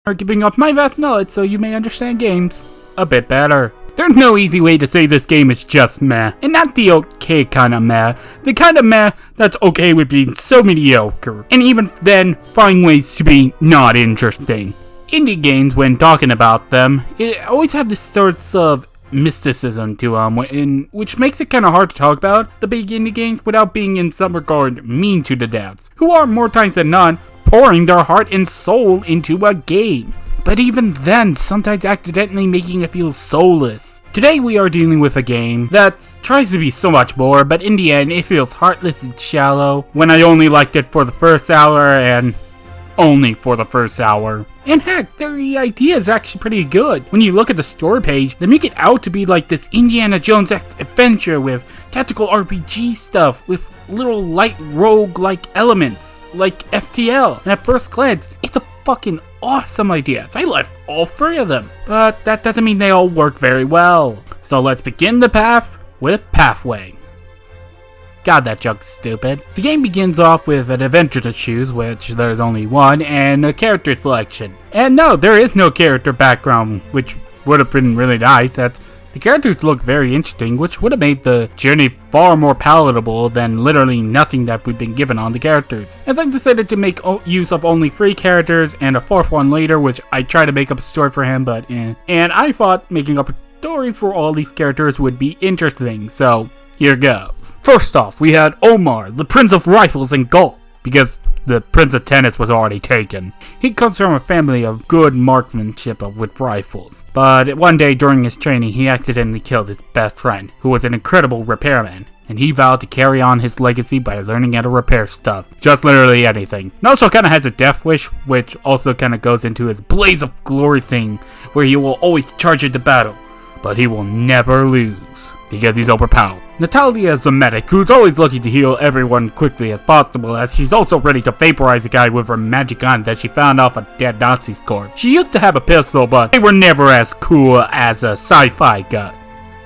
or giving up my vast knowledge so you may understand games a bit better. There's no easy way to say this game is just meh, and not the okay kind of meh, the kind of meh that's okay with being so mediocre, and even then, find ways to be not interesting. Indie games, when talking about them, always have this sorts of mysticism to them, which makes it kind of hard to talk about the big indie games without being in some regard mean to the devs, who are more times than not pouring their heart and soul into a game. But even then, sometimes accidentally making it feel soulless. Today we are dealing with a game that tries to be so much more, but in the end it feels heartless and shallow, when I only liked it for the first hour and only for the first hour. And heck, the idea is actually pretty good. When you look at the story page, they make it out to be like this Indiana Jones adventure with tactical RPG stuff, with little light rogue-like elements, like FTL. And at first glance, it's a fucking awesome idea, so I left all 3 of them. But that doesn't mean they all work very well. So let's begin the path with Pathway. God, that joke's stupid. The game begins off with an adventure to choose, which there's only one, and a character selection. And no, there is no character background, which would have been really nice. The characters look very interesting, which would have made the journey far more palatable than literally nothing that we've been given on the characters. As I decided to make use of only 3 characters and a 4th one later, which I tried to make up a story for him, but eh. And I thought making up a story for all these characters would be interesting, so here goes. First off, we had Omar, the Prince of Rifles and Golf, because the Prince of Tennis was already taken. He comes from a family of good marksmanship with rifles, but one day during his training he accidentally killed his best friend, who was an incredible repairman, and he vowed to carry on his legacy by learning how to repair stuff, just literally anything. And also kind of has a death wish, which also kind of goes into his blaze of glory thing, where he will always charge into battle, but he will never lose, because he's overpowered. Natalia is a medic who's always looking to heal everyone quickly as possible, as she's also ready to vaporize a guy with her magic gun that she found off a dead Nazi's corpse. She used to have a pistol, but they were never as cool as a sci-fi gun.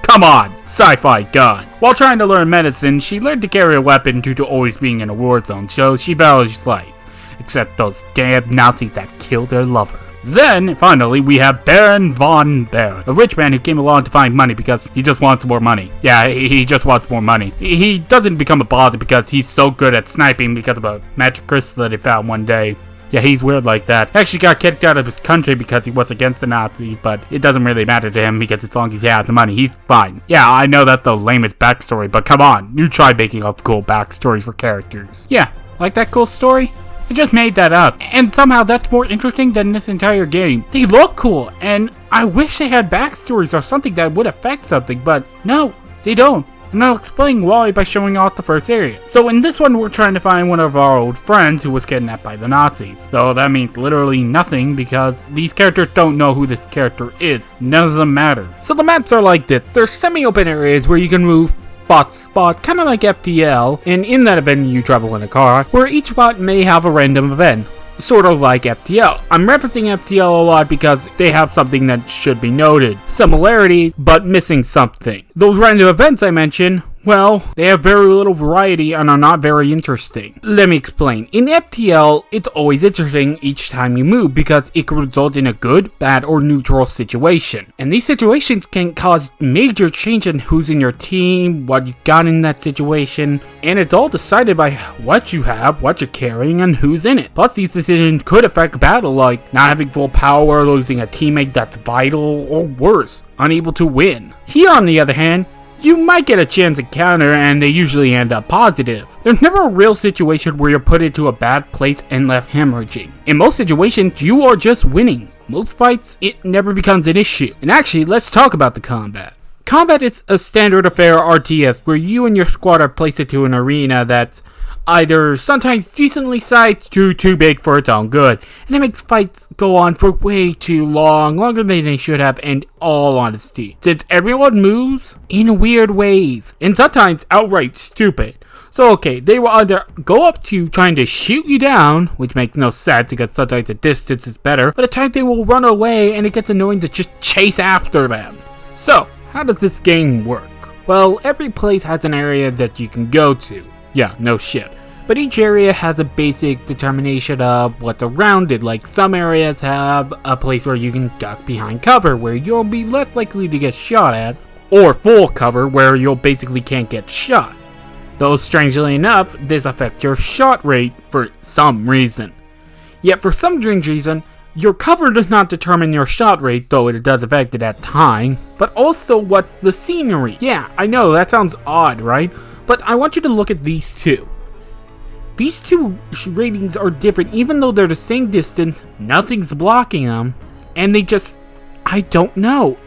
Come on, sci-fi gun. While trying to learn medicine, she learned to carry a weapon due to always being in a war zone, so she values life, except those damn Nazis that killed her lover. Then, finally, we have Baron von Baron, a rich man who came along to find money because he just wants more money. Yeah, he just wants more money. He doesn't become a bother because he's so good at sniping because of a magic crystal that he found one day. Yeah, he's weird like that. He actually got kicked out of his country because he was against the Nazis, but it doesn't really matter to him because as long as he has the money, he's fine. Yeah, I know that's the lamest backstory, but come on, you try making up cool backstories for characters. Yeah, like that cool story? I just made that up, and somehow that's more interesting than this entire game. They look cool, and I wish they had backstories or something that would affect something, but no, they don't. And I'll explain why by showing off the first area. So in this one, we're trying to find one of our old friends who was kidnapped by the Nazis. Though that means literally nothing because these characters don't know who this character is. None of them matter. So the maps are like this. They're semi-open areas where you can move spot, kind of like FTL, and in that event you travel in a car, where each spot may have a random event, sort of like FTL. I'm referencing FTL a lot because they have something that should be noted. Similarities, but missing something. Those random events I mentioned, well, they have very little variety and are not very interesting. Let me explain. In FTL, it's always interesting each time you move because it could result in a good, bad, or neutral situation. And these situations can cause major change in who's in your team, what you got in that situation, and it's all decided by what you have, what you're carrying, and who's in it. Plus, these decisions could affect battle, like not having full power, losing a teammate that's vital, or worse, unable to win. Here, on the other hand, you might get a chance to counter and they usually end up positive. There's never a real situation where you're put into a bad place and left hemorrhaging. In most situations, you are just winning. Most fights, it never becomes an issue. And actually, let's talk about the combat. Combat is a standard affair RTS where you and your squad are placed into an arena that's either sometimes decently sized to too big for its own good, and it makes fights go on for way too long, longer than they should have, in all honesty, since everyone moves in weird ways, and sometimes outright stupid. So okay, they will either go up to you trying to shoot you down, which makes no sense because sometimes the distance is better, but at times they will run away and it gets annoying to just chase after them. So, how does this game work? Well, every place has an area that you can go to. Yeah, no shit. but each area has a basic determination of what's around it. Like some areas have a place where you can duck behind cover, where you'll be less likely to get shot at, or full cover, where you'll basically can't get shot. Though strangely enough, this affects your shot rate for some reason. Yet for some strange reason, your cover does not determine your shot rate, though it does affect it at time, but also what's the scenery. Yeah, I know, that sounds odd, right? But I want you to look at these two. These two ratings are different, even though they're the same distance, nothing's blocking them, and they just, I don't know.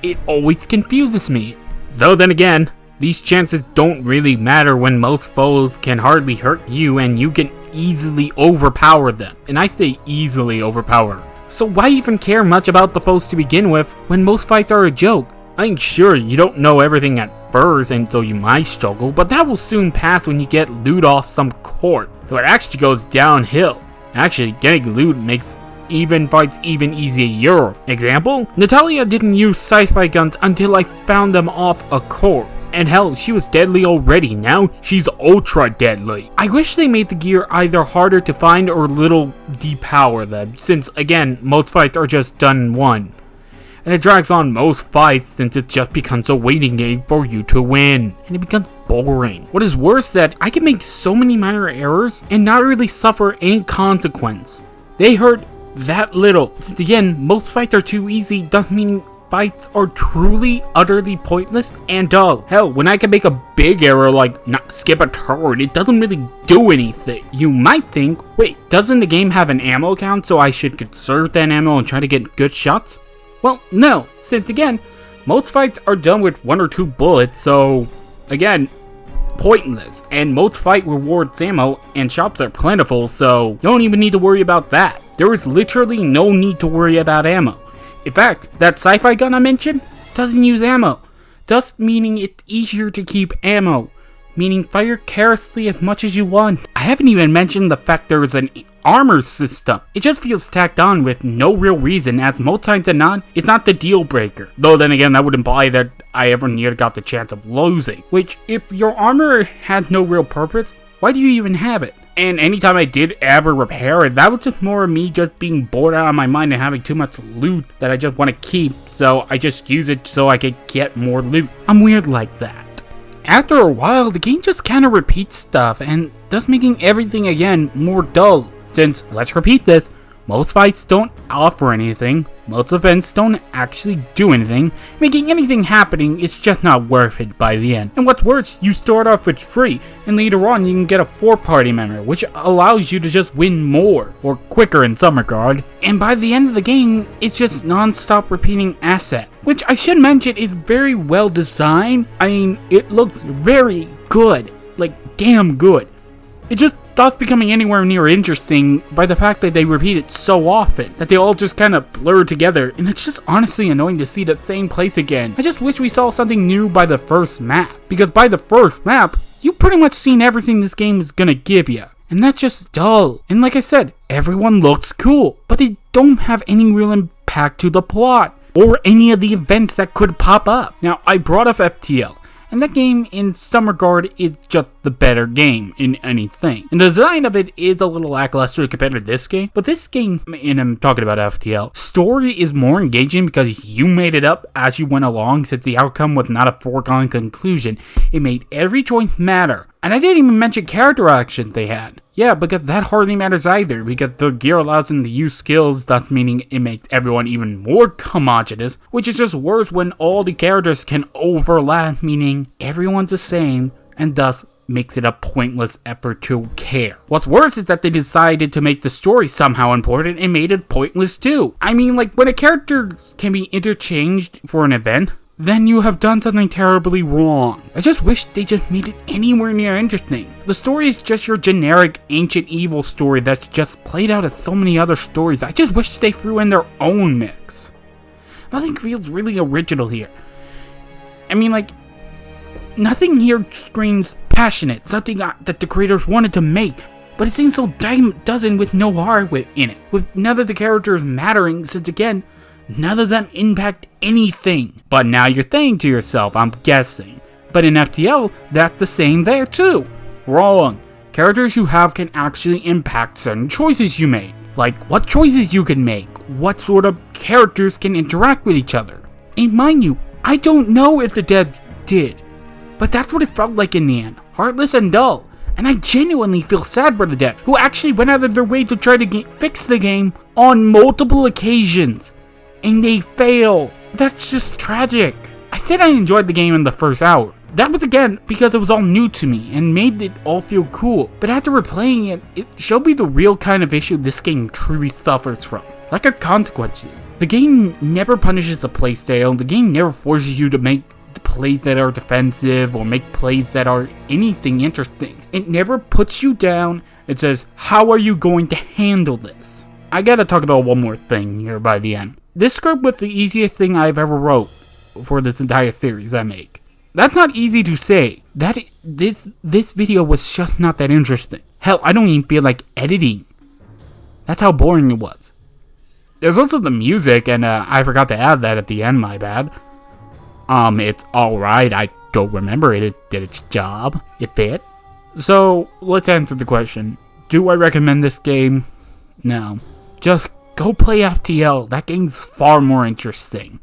It always confuses me. Though then again, these chances don't really matter when most foes can hardly hurt you and you can easily overpower them. And I say easily overpower. So why even care much about the foes to begin with when most fights are a joke? I'm sure you don't know everything at first and so you might struggle, but that will soon pass when you get loot off some court. So it actually goes downhill. Actually, getting loot makes even fights even easier. Example? Natalia didn't use sci-fi guns until I found them off a court. And hell, she was deadly already, now she's ultra deadly. I wish they made the gear either harder to find or little depower them, since again, most fights are just done in one. And it drags on most fights since it just becomes a waiting game for you to win. And it becomes boring. What is worse that I can make so many minor errors and not really suffer any consequence. They hurt that little. Since again, most fights are too easy, doesn't mean fights are truly, utterly pointless and dull. Hell, when I can make a big error like not skip a turn, it doesn't really do anything. You might think, wait, doesn't the game have an ammo count so I should conserve that ammo and try to get good shots? Well, no, since again, most fights are done with 1 or 2 bullets, so again, pointless. And most fight rewards ammo and shops are plentiful, so you don't even need to worry about that. There is literally no need to worry about ammo. In fact, that sci-fi gun I mentioned doesn't use ammo, thus meaning it's easier to keep ammo, meaning fire carelessly as much as you want. I haven't even mentioned the fact there is an armor system. It just feels tacked on with no real reason, as most times than not, it's not the deal breaker. Though then again, that would imply that I ever near got the chance of losing. Which, if your armor has no real purpose, why do you even have it? And anytime I did ever repair it, that was just more of me just being bored out of my mind and having too much loot that I just want to keep, so I just use it so I could get more loot. I'm weird like that. After a while, the game just kind of repeats stuff, and thus making everything again more dull. Since, let's repeat this, most fights don't offer anything, most events don't actually do anything, making anything happening is just not worth it by the end. And what's worse, you start off with free, and later on you can get a 4-party member, which allows you to just win more, or quicker in some regard. And by the end of the game, it's just non-stop repeating asset, which I should mention is very well designed. I mean, it looks very good, like damn good. It just stops becoming anywhere near interesting by the fact that they repeat it so often that they all just kind of blur together, and it's just honestly annoying to see the same place again. I just wish we saw something new by the first map, because by the first map, you've pretty much seen everything this game is gonna give you, and that's just dull. And like I said, everyone looks cool, but they don't have any real impact to the plot, or any of the events that could pop up. Now, I brought up FTL. And that game, in some regard, is just the better game in anything. And the design of it is a little lackluster compared to this game. But this game, and I'm talking about FTL, story is more engaging because you made it up as you went along, since the outcome was not a foregone conclusion. It made every choice matter. And I didn't even mention character actions they had. Yeah, because that hardly matters either, because the gear allows them to use skills, thus meaning it makes everyone even more homogeneous, which is just worse when all the characters can overlap, meaning everyone's the same, and thus makes it a pointless effort to care. What's worse is that they decided to make the story somehow important and made it pointless too. I mean, like, when a character can be interchanged for an event, then you have done something terribly wrong. I just wish they just made it anywhere near interesting. The story is just your generic ancient evil story that's just played out as so many other stories. I just wish they threw in their own mix. Nothing feels really original here. I mean, like, nothing here screams passionate, something that the creators wanted to make. But it seems so dime dozen with no heart in it, with none of the characters mattering, since again, none of them impact anything. But now you're thinking to yourself, I'm guessing, but in FTL, that's the same there too. Wrong. Characters you have can actually impact certain choices you make. Like what choices you can make, what sort of characters can interact with each other. And mind you, I don't know if the devs did, but that's what it felt like in the end. Heartless and dull. And I genuinely feel sad for the devs, who actually went out of their way to try to fix the game on multiple occasions. And they fail. That's just tragic. I said I enjoyed the game in the first hour. That was again because it was all new to me and made it all feel cool. But after replaying it, it showed me the real kind of issue this game truly suffers from. Lack of consequences. The game never punishes a playstyle. The game never forces you to make plays that are defensive or make plays that are anything interesting. It never puts you down. It says, how are you going to handle this? I gotta talk about one more thing here by the end. This script was the easiest thing I've ever wrote for this entire series I make. That's not easy to say. This video was just not that interesting. Hell, I don't even feel like editing. That's how boring it was. There's also the music, and I forgot to add that at the end, my bad. It's alright, I don't remember it. It did its job. It fit. So, let's answer the question. Do I recommend this game? No. Just go play FTL. That game's far more interesting.